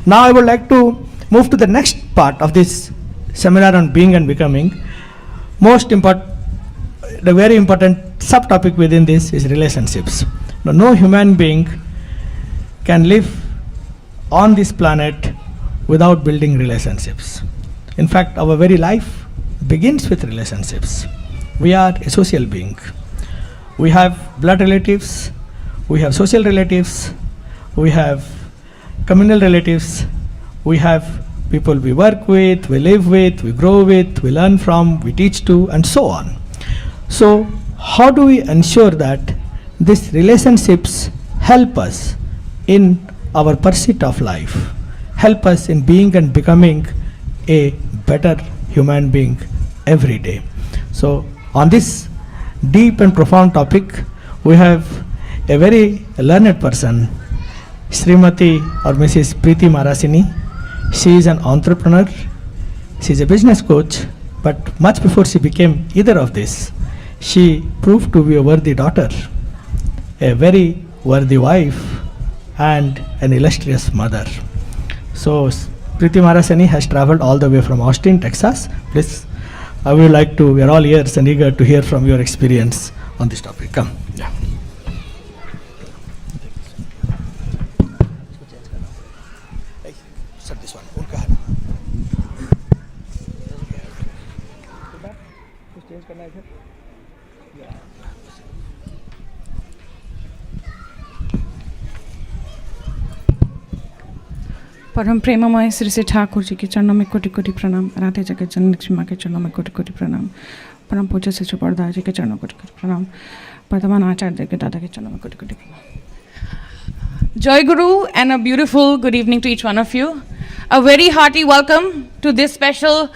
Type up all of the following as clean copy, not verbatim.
Now I would like to move to the next part of this seminar on being and becoming. Most important, the very important subtopic within this is relationships. Now, no human being can live on this planet without building relationships. In fact, our very life begins with relationships. We are a social being. We have blood relatives, we have social relatives, we have communal relatives, we have people we work with, we live with, we grow with, we learn from, we teach to, and so on. So, how do we ensure that these relationships help us in our pursuit of life, help us in being and becoming a better human being every day? So, on this deep and profound topic, we have a very learned person, Srimati or Mrs. Preeti Marasini. She is an entrepreneur, she is a business coach, but much before she became either of this, she proved to be a worthy daughter, a very worthy wife, and an illustrious mother. So, Preeti Marasini has traveled all the way from Austin, Texas. Please, I would like to, we are all ears and eager to hear from your experience on this topic. Come. Yeah. परम प्रेममय श्री श्री ठाकुर जी के चरणों में कोटि कोटि प्रणाम। राधे जगत जननी लक्ष्मी माँ के चरणों में कोटि कोटि प्रणाम। परम पूज्य श्री बरदास जी के चरणों में कोटि कोटि प्रणाम। वर्तमान आचार्य के दादा के चरणों में कोटि कोटि प्रणाम। Joy Guru and a beautiful good evening to each one of you. A very hearty welcome to this special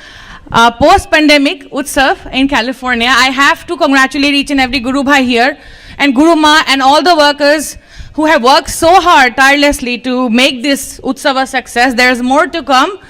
post-pandemic Utsav in California. I have to congratulate each and every Guru Bhai here and Guru Ma and all the workers who have worked so hard tirelessly to make this Utsav a success. There is more to come,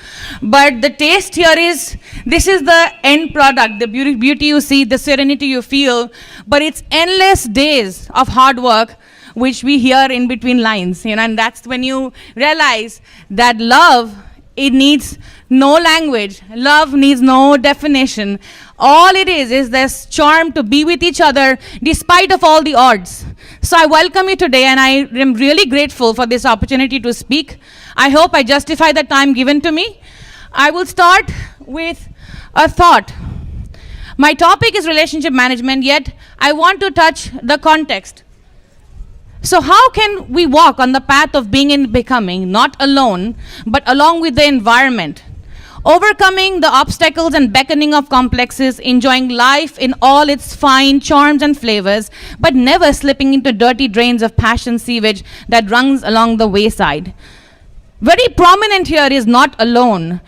but the taste here is, this is the end product, the beauty you see, the serenity you feel, but it's endless days of hard work which we hear in between lines, and that's when you realize that love, it needs no language, love needs no definition. All it is this charm to be with each other despite of all the odds. So I welcome you today, and I am really grateful for this opportunity to speak. I hope I justify the time given to me. I will start with a thought. My topic is relationship management, yet I want to touch the context. So how can we walk on the path of being and becoming, not alone, but along with the environment? Overcoming the obstacles and beckoning of complexes, enjoying life in all its fine charms and flavors, but never slipping into dirty drains of passion sewage that runs along the wayside. Very prominent here is not alone.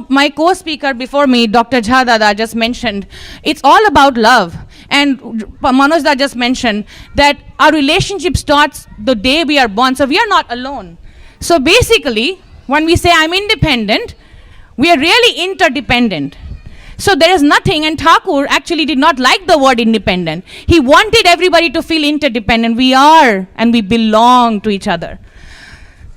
My co-speaker before me, Dr. Jha Dada, just mentioned, it's all about love. And Manoj Da just mentioned that our relationship starts the day we are born, so we are not alone. So basically, when we say I'm independent, we are really interdependent. So there is nothing, and Thakur actually did not like the word independent. He wanted everybody to feel interdependent. We are, and we belong to each other.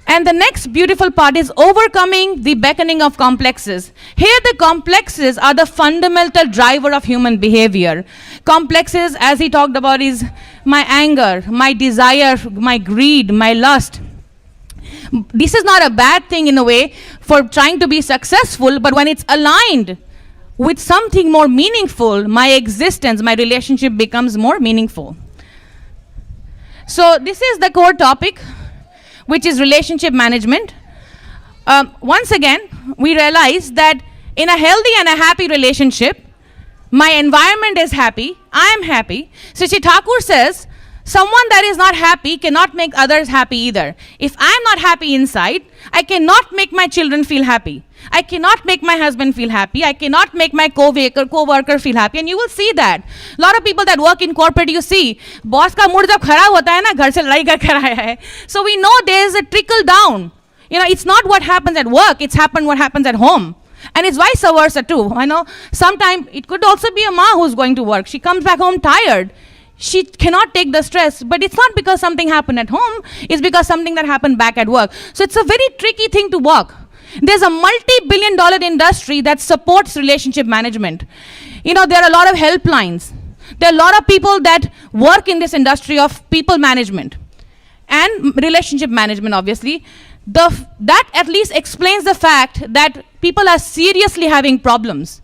And the next beautiful part is overcoming the beckoning of complexes. Here the complexes are the fundamental driver of human behavior. Complexes, as he talked about, is my anger, my desire, my greed, my lust. This is not a bad thing in a way for trying to be successful, but when it's aligned with something more meaningful, my existence, my relationship becomes more meaningful. So this is the core topic, which is relationship management. Once again, we realize that in a healthy and a happy relationship, my environment is happy, I am happy. So Sri Thakur says, someone that is not happy cannot make others happy either. If I'm not happy inside, I cannot make my children feel happy. I cannot make my husband feel happy. I cannot make my co-worker feel happy. And you will see that. A lot of people that work in corporate, you see, boss ka mood jab kharab hota hai na, ghar se ladai kar aaya hai. So we know there is a trickle down. It's not what happens at work, it's what happens at home. And it's vice versa too. I know sometimes it could also be a ma who's going to work. She comes back home tired. she cannot take the stress, but it's not because something happened at home, it's because something that happened back at work. So it's a very tricky thing to walk. There's a multi-billion-dollar industry that supports relationship management. You know, there are a lot of helplines. There are a lot of people that work in this industry of people management and relationship management, obviously. That at least explains the fact that people are seriously having problems.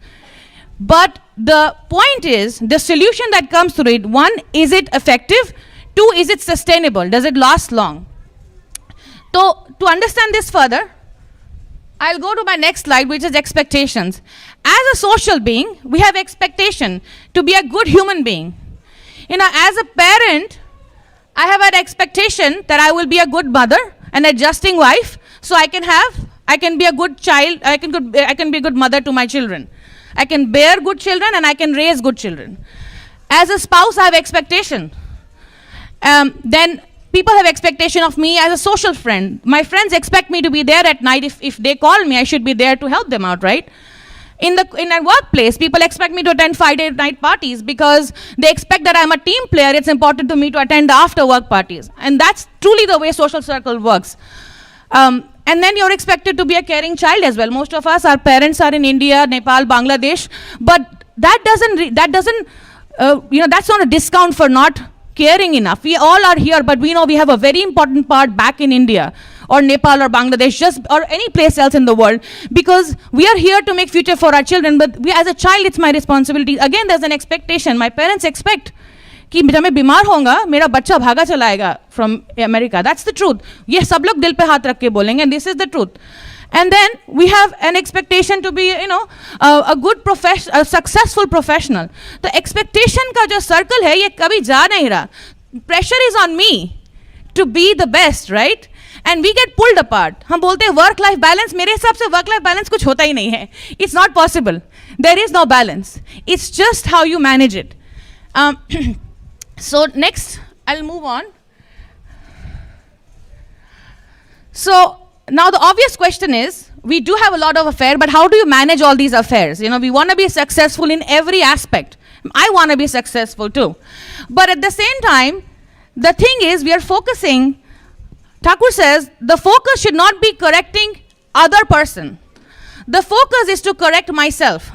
But the point is, the solution that comes through it, one, is it effective? Two, is it sustainable? Does it last long? So, to understand this further, I'll go to my next slide, which is expectations. As a social being, we have expectation to be a good human being. You know, as a parent, I have an expectation that I will be a good mother, an adjusting wife, so I can be a good child, I can be a good mother to my children. I can bear good children and I can raise good children. As a spouse, I have expectation. Then people have expectation of me as a social friend. My friends expect me to be there at night. If they call me, I should be there to help them out, right? In a workplace, people expect me to attend Friday night parties because they expect that I'm a team player. It's important to me to attend the after work parties. And that's truly the way social circle works. And then you're expected to be a caring child as well. Most of us, our parents are in India, Nepal, Bangladesh, but that's not a discount for not caring enough. We all are here, but we know we have a very important part back in India or Nepal or Bangladesh, or any place else in the world, because we are here to make future for our children, but as a child, it's my responsibility. Again, there's an expectation. My parents expect कि जब मैं बीमार होऊंगा मेरा बच्चा भागा चला आएगा from America. That's the truth. ये सब लोग दिल पे हाथ रख के बोलेंगे, and this is the truth. And then we have an expectation to be, a good a successful professional. The expectation का जो circle है ये कभी जा नहीं रहा. Pressure is on me to be the best, right? And we get pulled apart. हम बोलते हैं work life balance. मेरे हिसाब से work life balance कुछ होता ही नहीं है. It's not possible. There is no balance. It's just how you manage it. So next, I'll move on. So now the obvious question is, we do have a lot of affairs, but how do you manage all these affairs? You know, we want to be successful in every aspect. I want to be successful too. But at the same time, the thing is, we are focusing, Thakur says, the focus should not be correcting other person. The focus is to correct myself.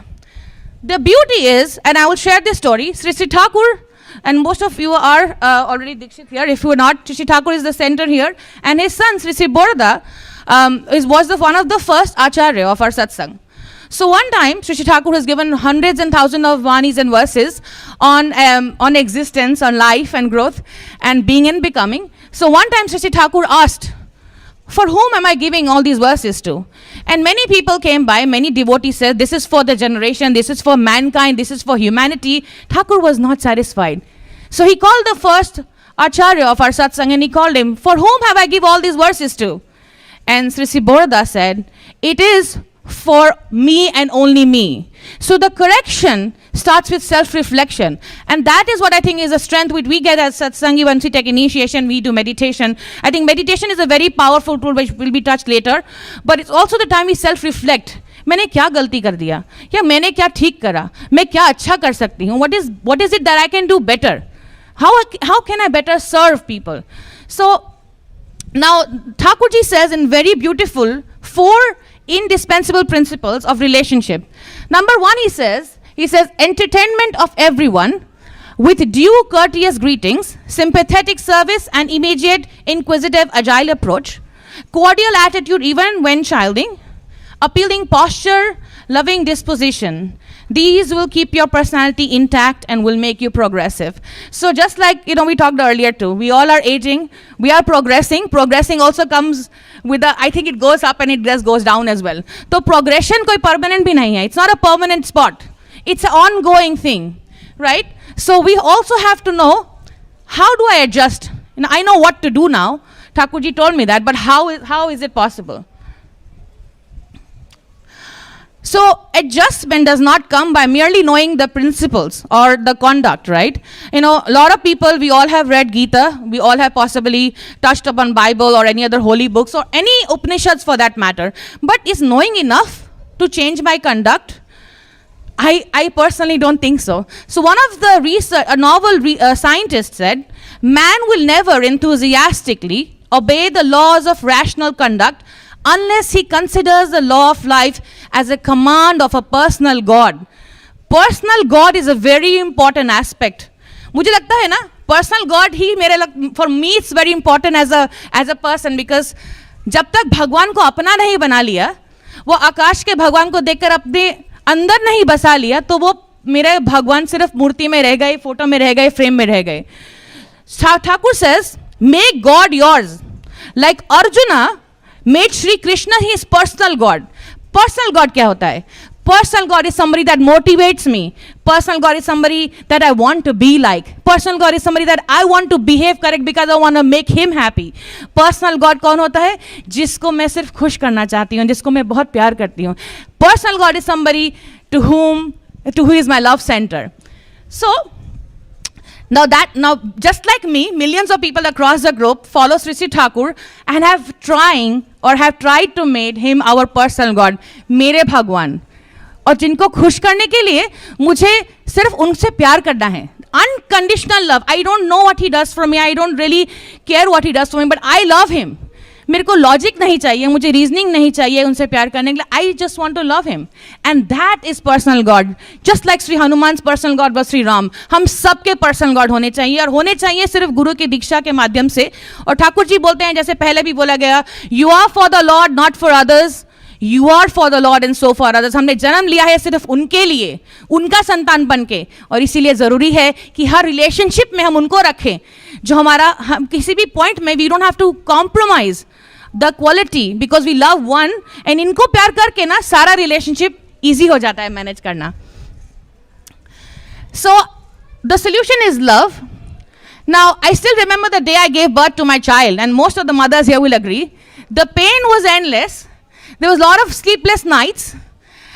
The beauty is, and I will share this story, Sri Thakur, and most of you are already Dikshit here. If you are not, Sri Thakur is the center here. And his son, Sri Borda, was one of the first acharya of our satsang. So one time, Sri Thakur has given hundreds and thousands of vanis and verses on existence, on life and growth, and being and becoming. So one time, Sri Thakur asked, for whom am I giving all these verses to? And many people came by, many devotees said, this is for the generation, this is for mankind, this is for humanity. Thakur was not satisfied. So he called the first acharya of our satsang and he called him, for whom have I give all these verses to? And Sri Borda said, it is for me and only me. So the correction starts with self-reflection. And that is what I think is a strength which we get as satsangi once we take initiation, we do meditation. I think meditation is a very powerful tool which will be touched later. But it's also the time we self-reflect. मैंने क्या गलती कर दिया या मैंने क्या ठीक करा मैं क्या अच्छा कर सकती हूँ what is it that I can do better how can I better serve people. So now Thakurji says in very beautiful 4 indispensable principles of relationship. Number 1, he says entertainment of everyone with due courteous greetings, sympathetic service and immediate inquisitive agile approach, cordial attitude even when chiding, appealing posture, loving disposition. These will keep your personality intact and will make you progressive. So just like, we talked earlier too, we all are aging, we are progressing. Progressing also comes with I think it goes up and it just goes down as well. So progression koi permanent bhi nahi hai. It's not a permanent spot. It's an ongoing thing, right? So we also have to know, how do I adjust? I know what to do now. Thakurji told me that, but how is it possible? So adjustment does not come by merely knowing the principles or the conduct, right? A lot of people, we all have read Gita, we all have possibly touched upon Bible or any other holy books or any Upanishads for that matter. But is knowing enough to change my conduct? I personally don't think so. So one of the scientist said, man will never enthusiastically obey the laws of rational conduct unless he considers the law of life as a command of a personal God. Personal God is a very important aspect. मुझे लगता है ना, personal God he for me it's very important as a person, because जब तक भगवान को अपना नहीं बना लिया, वो आकाश के भगवान को देखकर अपने अंदर नहीं बसा लिया, तो वो मेरे भगवान सिर्फ मूर्ति में रह गए, फोटो में रह गए, फ्रेम में रह गए. Thakur says, make God yours. Like Arjuna made Shri Krishna his personal God. Personal God क्या होता है? Personal God is somebody that motivates me. Personal God is somebody that I want to be like. Personal God is somebody that I want to behave correct because I want to make him happy. Personal God कौन होता है? जिसको मैं सिर्फ खुश करना चाहती हूँ, जिसको मैं बहुत प्यार करती हूँ. Personal God is somebody to who is my love center. So now just like me, millions of people across the globe follow Sri Sri Thakur and have tried to make him our personal God, मेरे भगवान. और जिनको खुश करने के लिए मुझे सिर्फ उनसे प्यार करना है. Unconditional love. I don't know what he does for me. I don't really care what he does for me, but I love him. मेरे को लॉजिक नहीं चाहिए, मुझे रीजनिंग नहीं चाहिए उनसे प्यार करने के लिए. I just want to love him. And that is personal God. Just like Sri Hanuman's personal God was Sri Ram. हम सबके personal God होने चाहिए, और होने चाहिए सिर्फ गुरु की दीक्षा के माध्यम से. और ठाकुर जी बोलते हैं, जैसे पहले भी बोला गया, You are for the Lord, not for others. You are for the Lord and so for others. हमने जन्म लिया है सिर्फ उनके लिए, उनका संतान बन के, और इसीलिए ज़रूरी है कि हर रिलेशनशिप में हम उनको रखें जो हम किसी भी पॉइंट में we don't have to compromise the quality because we love one, and इनको प्यार करके ना सारा रिलेशनशिप ईजी हो जाता है मैनेज करना. So the solution is love. Now I still remember the day I gave birth to my child, and most of the mothers here will agree. The pain was endless. There was a lot of sleepless nights,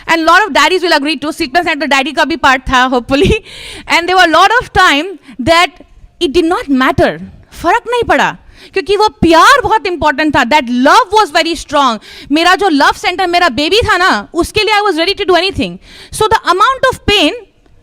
and a lot of daddies will agree too. Sleepless night, the daddy ka bhi part tha, hopefully. And there were a lot of time that it did not matter. फर्क नहीं पड़ा, क्योंकि वो प्यार बहुत important था. That love was very strong. मेरा जो love center, मेरा baby था ना, उसके लिए I was ready to do anything. So the amount of pain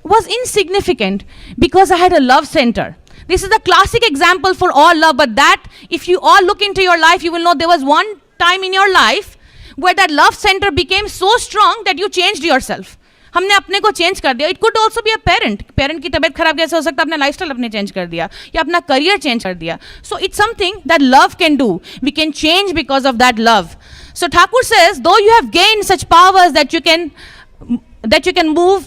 was insignificant because I had a love center. This is the classic example for all love, but that, if you all look into your life, you will know there was one time in your life where that love center became so strong that you changed yourself. हमने अपने को change कर दिया. It could also be a parent. Parent की तबीयत खराब कैसे हो सकता है, अपना लाइफस्टाइल अपने चेंज कर दिया या अपना करियर चेंज कर दिया. So it's something that love can do. We can change because of that love. So Thakur says, though you have gained such powers that you can move,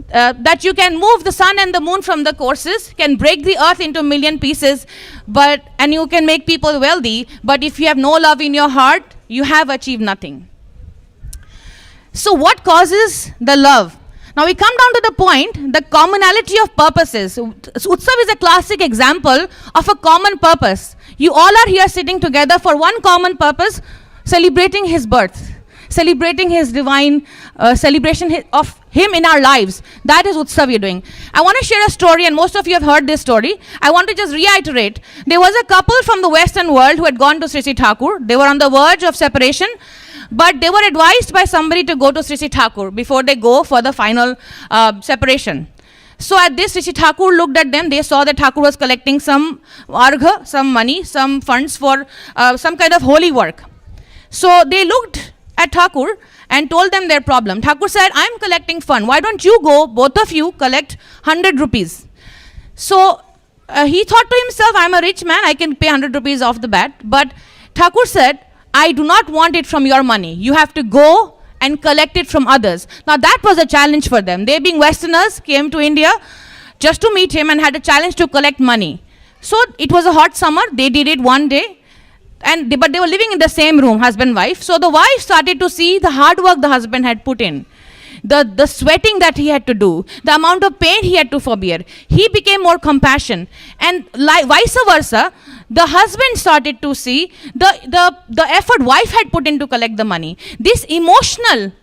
that you can move the sun and the moon from the courses, can break the earth into a million pieces, and you can make people wealthy, but if you have no love in your heart, you have achieved nothing. So what causes the love? Now we come down to the point, the commonality of purposes. Utsav is a classic example of a common purpose. You all are here sitting together for one common purpose, celebrating his birth, celebrating his divine celebration of him in our lives. That is Utsav we are doing. I want to share a story, and most of you have heard this story. I want to just reiterate. There was a couple from the Western world who had gone to Sri Sri Thakur. They were on the verge of separation, but they were advised by somebody to go to Sri Sri Thakur before they go for the final separation. So at this, Sri Sri Thakur looked at them. They saw that Thakur was collecting some argha, some money, some funds for some kind of holy work. So they looked at Thakur and told them their problem. Thakur said, I'm collecting fund. Why don't you go, both of you, collect 100 rupees. So he thought to himself, I'm a rich man, I can pay 100 rupees off the bat. But Thakur said, I do not want it from your money. You have to go and collect it from others. Now that was a challenge for them. They, being Westerners, came to India just to meet him and had a challenge to collect money. So it was a hot summer. They did it one day. But they were living in the same room, husband, wife. So the wife started to see the hard work the husband had put in, the sweating that he had to do, the amount of pain he had to forbear. He became more compassionate, and vice versa. The husband started to see the effort wife had put in to collect the money. This emotional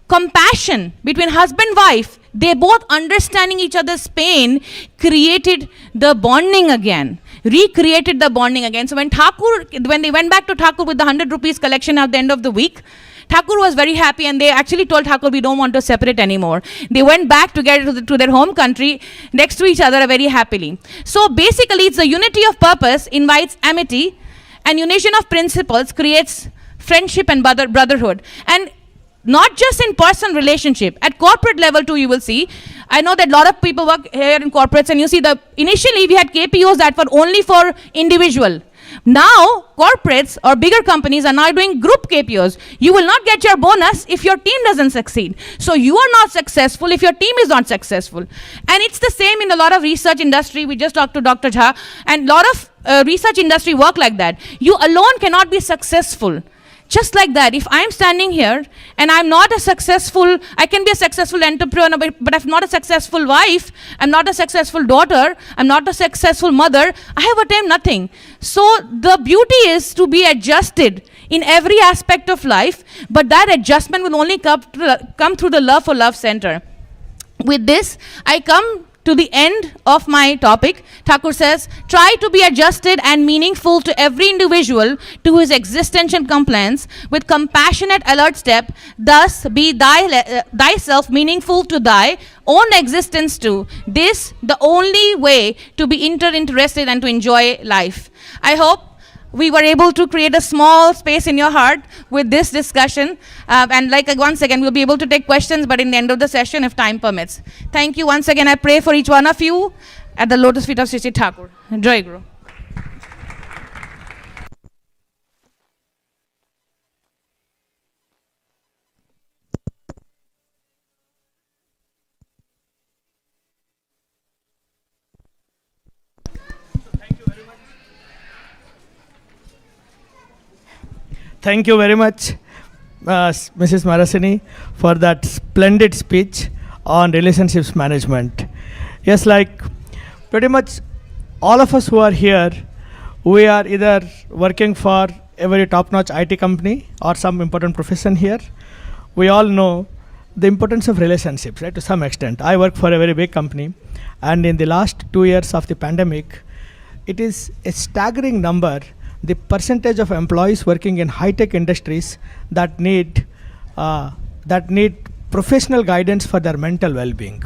compassion between husband and wife, they both understanding each other's pain, created the bonding again, recreated the bonding again. So when they went back to Thakur with the 100 rupees collection at the end of the week, Thakur was very happy, and they actually told Thakur, we don't want to separate anymore. They went back together to their home country, next to each other very happily. So basically, it's the unity of purpose invites amity, and unison of principles creates friendship and brotherhood. And not just in personal relationship, at corporate level too, you will see. I know that a lot of people work here in corporates, and you see initially we had KPOs that were only for individual. Now, corporates or bigger companies are now doing group KPOs. You will not get your bonus if your team doesn't succeed. So you are not successful if your team is not successful. And it's the same in a lot of research industry. We just talked to Dr. Jha, and a lot of research industry work like that. You alone cannot be successful. Just like that, if I'm standing here and I'm not a successful, I can be a successful entrepreneur, but I'm not a successful wife, I'm not a successful daughter, I'm not a successful mother, I have attained nothing. So the beauty is to be adjusted in every aspect of life, but that adjustment will only come through the Love for Love Center. With this, I come to the end of my topic. Thakur says, try to be adjusted and meaningful to every individual to his existential complaints with compassionate alert step, thus be thyself meaningful to thy own existence too. This the only way to be interested and to enjoy life. I hope we were able to create a small space in your heart with this discussion. And once again, we'll be able to take questions, but in the end of the session, if time permits. Thank you once again. I pray for each one of you at the lotus feet of Sri Sri Thakur. Joy Guru. Thank you very much, Mrs. Marasini, for that splendid speech on relationships management. Yes, like pretty much all of us who are here, we are either working for a very top-notch IT company or some important profession here. We all know the importance of relationships, right, to some extent. I work for a very big company, and in the last 2 years of the pandemic, it is a staggering number, the percentage of employees working in high-tech industries that need professional guidance for their mental well-being.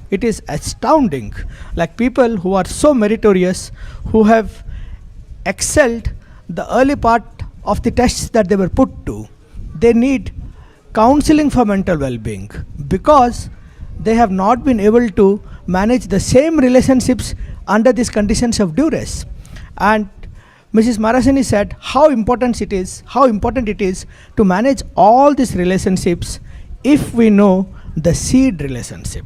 It is astounding. Like people who are so meritorious, who have excelled the early part of the tests that they were put to, they need counseling for mental well-being because they have not been able to manage the same relationships under these conditions of duress. And Mrs. Marasini said how important it is to manage all these relationships if we know the seed relationship.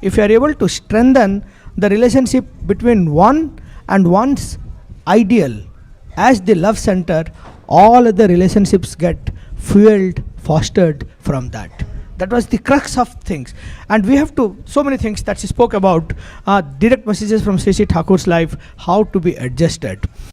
If you are able to strengthen the relationship between one and one's ideal as the love center, all other relationships get fueled, fostered from that. That was the crux of things. And we have to, so many things that she spoke about, direct messages from Sri Sri Thakur's life, how to be adjusted.